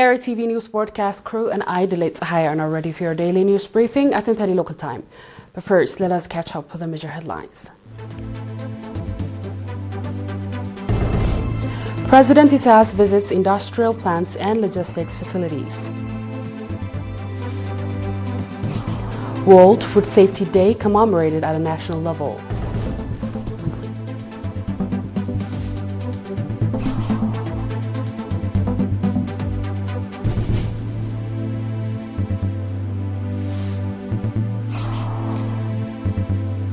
ERi-TV news broadcast crew and I, Delayed Sahaya, are now ready for your daily news briefing at 10:30 local time. But first, let us catch up with the major headlines. President Isaias visits industrial plants and logistics facilities. World Food Safety Day commemorated at a national level.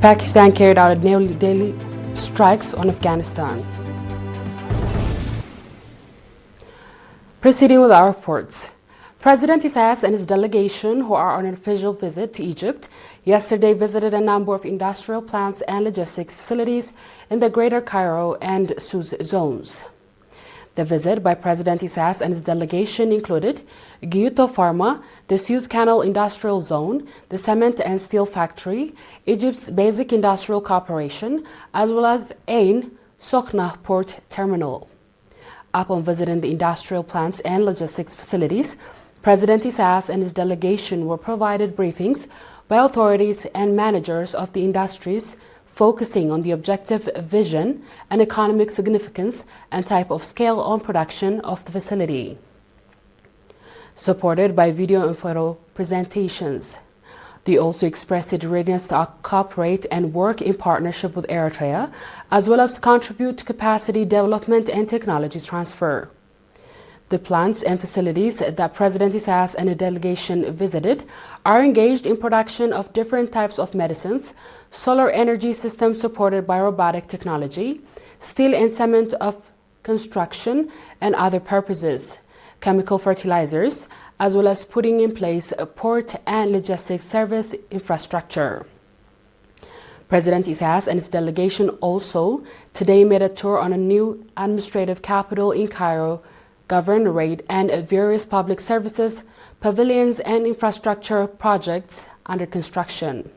Pakistan carried out nearly daily strikes on Afghanistan. Proceeding with our reports. President Isaias and his delegation, who are on an official visit to Egypt, yesterday visited a number of industrial plants and logistics facilities in the Greater Cairo and Suez zones. The visit by President Isaias and his delegation included Gyuto Pharma, the Suez Canal Industrial Zone, the Cement and Steel Factory, Egypt's Basic Industrial Corporation, as well as Ain Sokna Port Terminal. Upon visiting the industrial plants and logistics facilities, President Isaias and his delegation were provided briefings by authorities and managers of the industries, focusing on the objective vision and economic significance and type of scale on production of the facility. Supported by video and photo presentations, they also expressed their readiness to cooperate and work in partnership with Eritrea, as well as to contribute to capacity development and technology transfer. The plants and facilities that President Isaias and a delegation visited are engaged in production of different types of medicines, solar energy systems supported by robotic technology, steel and cement of construction and other purposes, chemical fertilizers, as well as putting in place a port and logistics service infrastructure. President Isaias and his delegation also today made a tour on a new administrative capital in Cairo, governorate and various public services, pavilions and infrastructure projects under construction.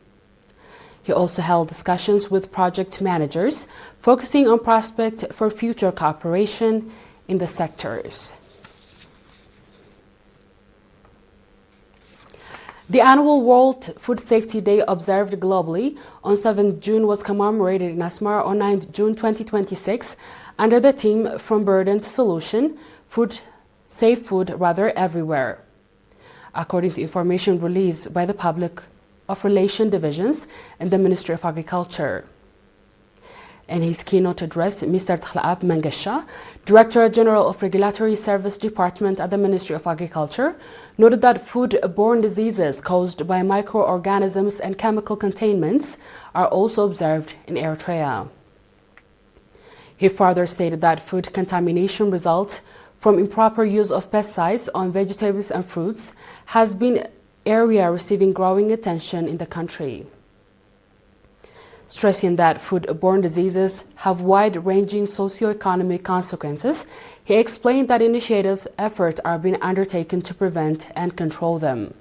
He also held discussions with project managers, focusing on prospects for future cooperation in the sectors. The annual World Food Safety Day observed globally on 7th June was commemorated in Asmara on 9th June 2026 under the theme From Burden to Solution, Safe food everywhere. According to information released by the Public of Relations Divisions and the Ministry of Agriculture. In his keynote address, Mr. Thlab Mangasha, Director General of Regulatory Service Department at the Ministry of Agriculture, noted that food-borne diseases caused by microorganisms and chemical contaminants are also observed in Eritrea. He further stated that food contamination results from improper use of pesticides on vegetables and fruits has been an area receiving growing attention in the country. Stressing that food-borne diseases have wide-ranging socio-economic consequences, he explained that initiative efforts are being undertaken to prevent and control them.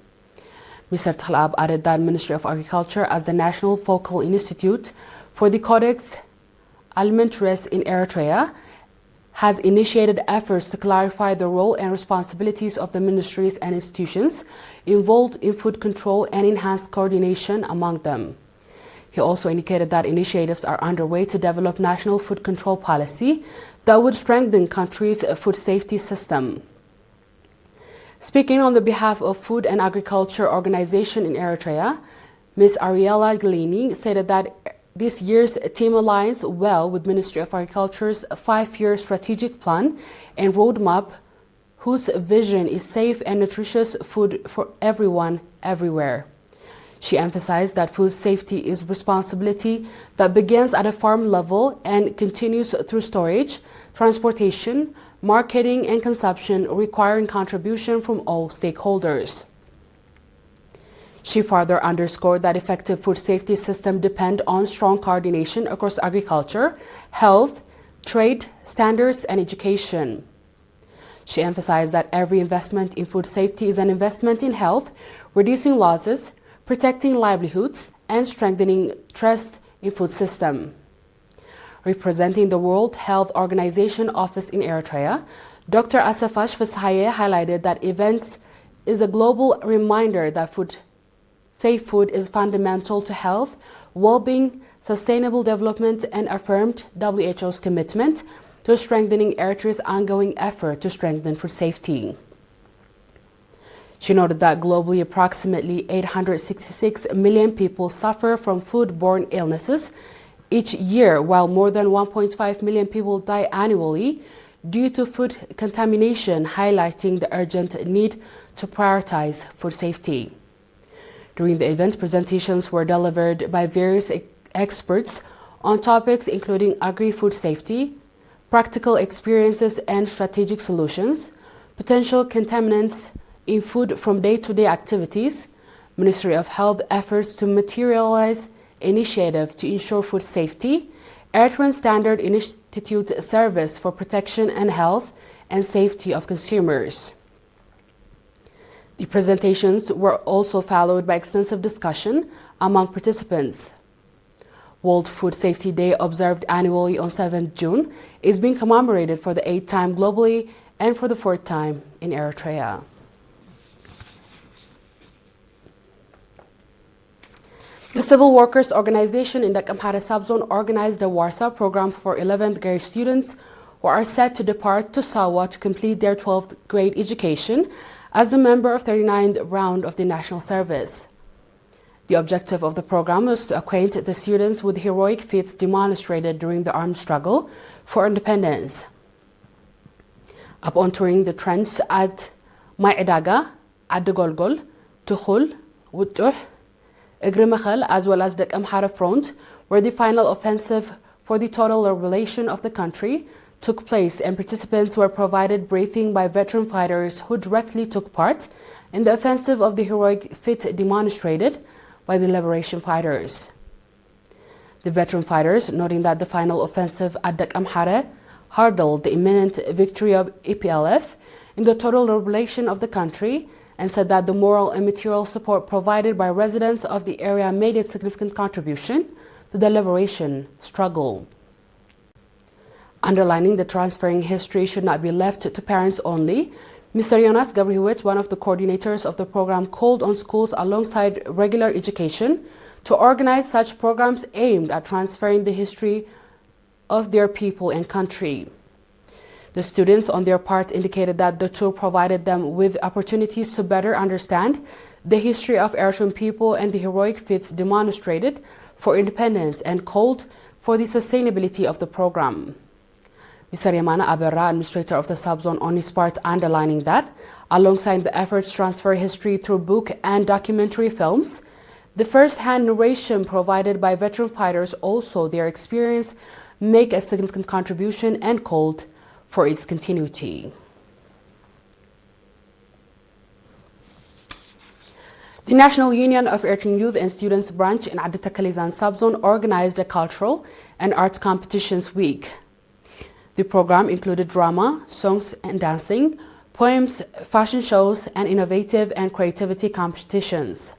Mr. Thlab added that Ministry of Agriculture, as the National Focal Institute for the Codex Alimentaris in Eritrea, has initiated efforts to clarify the role and responsibilities of the ministries and institutions involved in food control and enhance coordination among them. He also indicated that initiatives are underway to develop national food control policy that would strengthen country's food safety system. Speaking on the behalf of Food and Agriculture Organization in Eritrea, Ms. Ariella Galini stated that this year's theme aligns well with Ministry of Agriculture's 5-year strategic plan and roadmap, whose vision is safe and nutritious food for everyone, everywhere. She emphasized that food safety is responsibility that begins at a farm level and continues through storage, transportation, marketing, and consumption, requiring contribution from all stakeholders. She further underscored that effective food safety systems depend on strong coordination across agriculture, health, trade, standards, and education. She emphasized that every investment in food safety is an investment in health, reducing losses, protecting livelihoods, and strengthening trust in food system. Representing the World Health Organization office in Eritrea, Dr. Asafash Fashaye highlighted that events is a global reminder that safe food is fundamental to health, well-being, sustainable development, and affirmed WHO's commitment to strengthening Eritrea's ongoing effort to strengthen food safety. She noted that globally approximately 866 million people suffer from food-borne illnesses each year, while more than 1.5 million people die annually due to food contamination, highlighting the urgent need to prioritize food safety. During the event, presentations were delivered by various experts on topics including agri-food safety, practical experiences and strategic solutions, potential contaminants in food from day-to-day activities, Ministry of Health efforts to materialize initiative to ensure food safety, Eritrean Standard Institute Service for Protection and Health and Safety of Consumers. The presentations were also followed by extensive discussion among participants. World Food Safety Day, observed annually on 7th June, is being commemorated for the 8th time globally and for the 4th time in Eritrea. The Civil Workers Organization in the Amhara subzone organized the Warsaw program for 11th grade students who are set to depart to Sawa to complete their 12th grade education as the member of 39th round of the national service. The objective of the program was to acquaint the students with heroic feats demonstrated during the armed struggle for independence. Upon touring the trenches at Mai'adaga, Adegolgol, Tukhul, Wutuh, Igrimakhal, as well as the Amhara front, where the final offensive for the total liberation of the country took place, and participants were provided briefing by veteran fighters who directly took part in the offensive of the heroic feat demonstrated by the liberation fighters. The veteran fighters, noting that the final offensive at Dak Amhara hurdled the imminent victory of EPLF in the total liberation of the country, and said that the moral and material support provided by residents of the area made a significant contribution to the liberation struggle. Underlining that transferring history should not be left to parents only, Mr. Jonas Gabriewicz, one of the coordinators of the program, called on schools alongside regular education to organize such programs aimed at transferring the history of their people and country. The students, on their part, indicated that the tour provided them with opportunities to better understand the history of Eritrean people and the heroic feats demonstrated for independence, and called for the sustainability of the program. Mr. Yamana Aberra, administrator of the subzone, on his part, underlining that, alongside the efforts to transfer history through book and documentary films, the first-hand narration provided by veteran fighters, also their experience, make a significant contribution, and called for its continuity. The National Union of Eritrean Youth and Students branch in Adda Takalizan subzone organized a cultural and arts competitions week. The program included drama, songs and dancing, poems, fashion shows, and innovative and creativity competitions.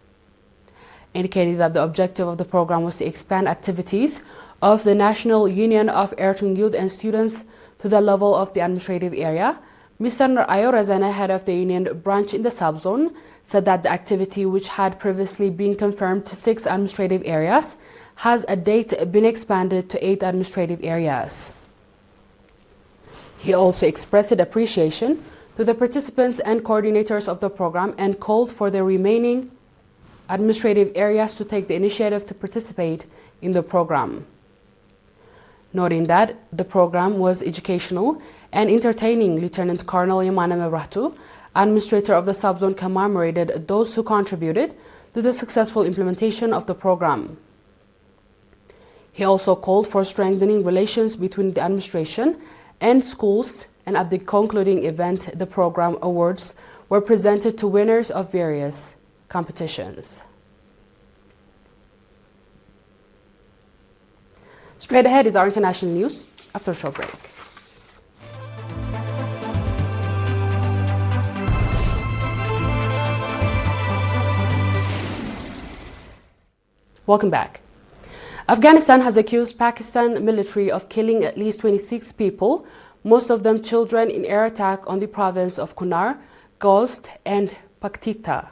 Indicating that the objective of the program was to expand activities of the National Union of Eritrean Youth and Students to the level of the administrative area, Mr. Ayo Razana, head of the union branch in the subzone, said that the activity, which had previously been confirmed to 6 administrative areas, has a date been expanded to 8 administrative areas. He also expressed appreciation to the participants and coordinators of the program, and called for the remaining administrative areas to take the initiative to participate in the program. Noting that the program was educational and entertaining, Lieutenant Colonel Yamana Mebrahtu, administrator of the subzone, commemorated those who contributed to the successful implementation of the program. He also called for strengthening relations between the administration and schools, and at the concluding event, the program awards were presented to winners of various competitions. Straight ahead is our international news after a short break. Welcome back. Afghanistan has accused Pakistan military of killing at least 26 people, most of them children, in air attack on the province of Kunar, Ghost, and Paktika.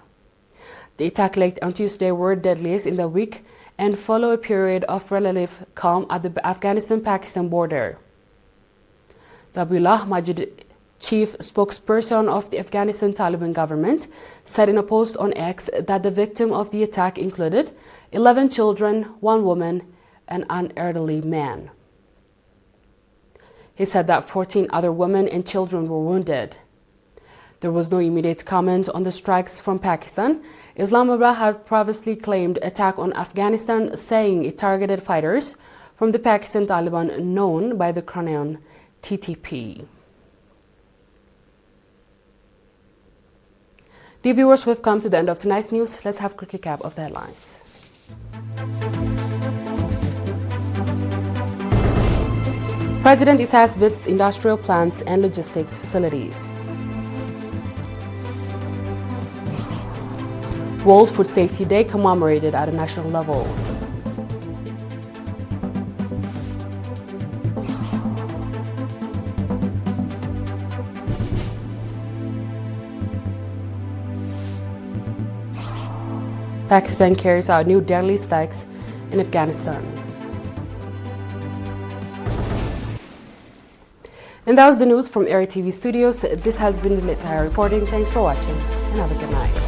The attack late on Tuesday were deadliest in the week and follow a period of relative calm at the Afghanistan-Pakistan border. Zabiullah Majid, chief spokesperson of the Afghanistan Taliban government, said in a post on X that the victim of the attack included 11 children, 1 woman, and an elderly man. He said that 14 other women and children were wounded. There was no immediate comment on the strikes from Pakistan. Islamabad had previously claimed attack on Afghanistan, saying it targeted fighters from the Pakistan Taliban known by the acronym TTP. Dear viewers, we've come to the end of tonight's news. Let's have a quick recap of the headlines. President Isaias visits industrial plants and logistics facilities. World Food Safety Day commemorated at a national level. Pakistan carries out new deadly strikes in Afghanistan. And that was the news from ERi-TV studios. This has been the ERi reporting. Thanks for watching and have a good night.